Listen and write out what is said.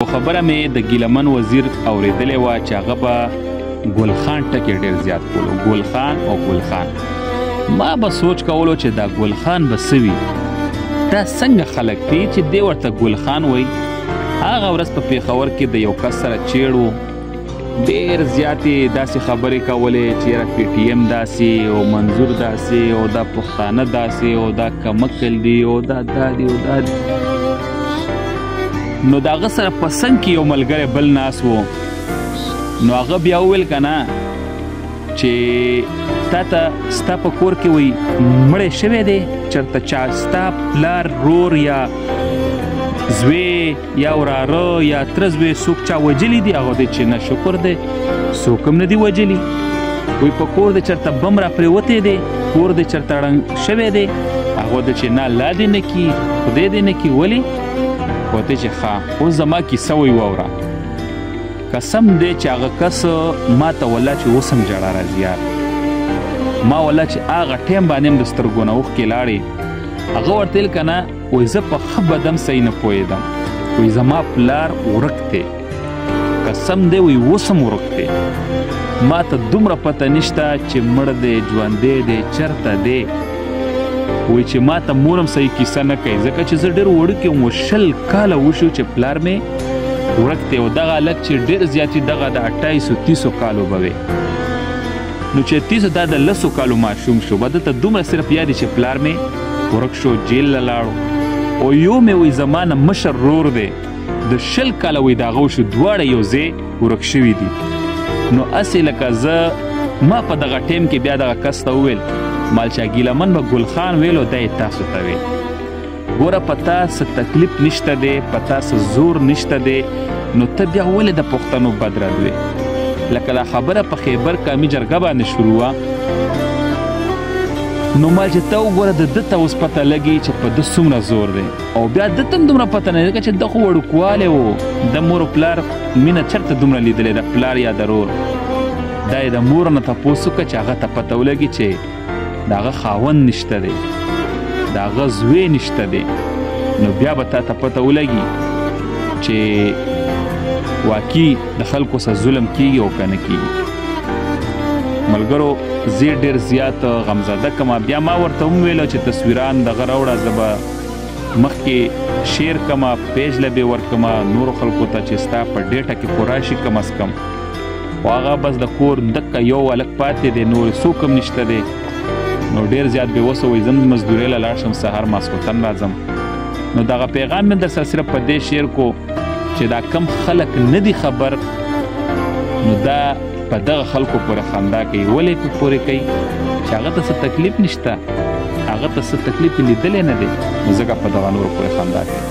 خبره مې د ګیلمن وزیر اورېدلې وه چې هغه به ګل خان ټکي ډېر زیات کولو، ګل خان او ګل خان. ما به سوچ کولو چې دا ګل خان به څه وي، دا څنګه خلک دي چې دی ورته ګل خان وایي. هغه ورځ په پېښور کې د یو کس سره چیړ و، ډېر زیاتې داسې خبرې کولې چې یاره پی ټي ایم داسې او منظور داسې او دا پښتانه داسې او دا کمکل دي او دا دی او دا دی. نو د هغه سره په څنګ کې یو ملګری بل ناست و، نو هغه بیا وویل که نه چې تا ته ستا په کور کې وایي مړی شوی دی، چېرته چا ستا پلار رور یا زوی یا وراره یا تره زوی څوک چا وجلي دي؟ هغه دی چې نه شکر دی څوک هم نه دي وجلي. وایي په کور دی چېرته بم را پرېوتی دی، کور دی چېرته ړنګ شوی دی؟ هغه دی چې نه لا دې نه کي خدای دې نه کي. ولې؟ وته چې ښه اوس زما کیسه وایي واوره. قسم دی چې هغه کس ما ته والله چې اوس هم ژړا راځي یار. ما والله چې هغه ټایم باندې هم د سترګو نه اوښکې لاړې. هغه ورته ویل که نه وایي زه په ښه بدم صحیح نه پوهېدم، وایي زما پلار ورک دی، قسم دی وایي اوس هم ورک دی. ما ته دومره پته نشته چې مړ دی ژوندی دی چېرته دی. وایي چې ما ته مور هم صحیح کیسه نه کوي ځکه چې زه ډېر وړوکی وم، 20 کاله وشو چې پلار مې ورک دی. او دغه هلک چې ډېر زیاتې دغه د 28-30 کالو به وی، نو چې 30 دا د 10 کالو ماشوم شو، به دته دومره صرف یاد چې پلار مې ورک شو، جیل له لاړو. او یو مې وایي زما نه مشر رور دی، د 20 کاله وایي د هغه وشو، دواړه یو ځای ورک شوي دي. نو هسې لکه زه ما په دغه ټایم کې بیا دغه کس ته وویل مالچا ګیلمن به ګل خان ویل او دا یې تاسو ته ویل. ګوره په تا څه تکلیف نشته دی، په تا څه زور نشته دی، نو ته بیا ولې د پښتنو بد رد وې؟ لکه دا خبره په خیبر کامي جرګه باندې شروع وه، نو مال چې ته وګوره د ده ته اوس پته لګي چې په ده څومره زور دی. او بیا ده ته هم دومره پته نه لګي چې ده خو وړوکوالی و، د مور و پلار مینه چېرته دومره لیدلې د پلار یا د رور. دا یې د مور نه تپوس وکړه چې هغه ته پته ولګي چې د هغه خاوند نشته دی، د هغه زوی نشته دی. نو بیا به تا ته پته ولګي چې واقعي د خلکو سره ظلم کیږي او که نه کیږي. ملګرو زه ډېر زیات غمزده کمه. بیا ما ورته هم ویله چې تصویران دغه راوړه، زه به مخکې شیر کمه، پیج له به ورکمه نورو خلکو ته چې ستا په ډېټه کې خو راشي کم از کم. خو هغه بس د کور دکه یو هلک پاتې دی، نور څوک هم نشته دی. نو ډېر زیات بې وسه وایي زه مزدورۍ له لاړ شم، سهار ماسخوتن راځم. نو دغه پیغام مې در سره صرف په دې شعر کو چې دا کم خلک نه دي خبر، نو دا په دغه خلکو پورې خندا کوي. ولې په پورې کوي؟ چې هغه ته څه تکلیف نشته، هغه ته څه تکلیف یې لیدلی نه دی، نو ځکه په دغه نورو پورې خندا کوي.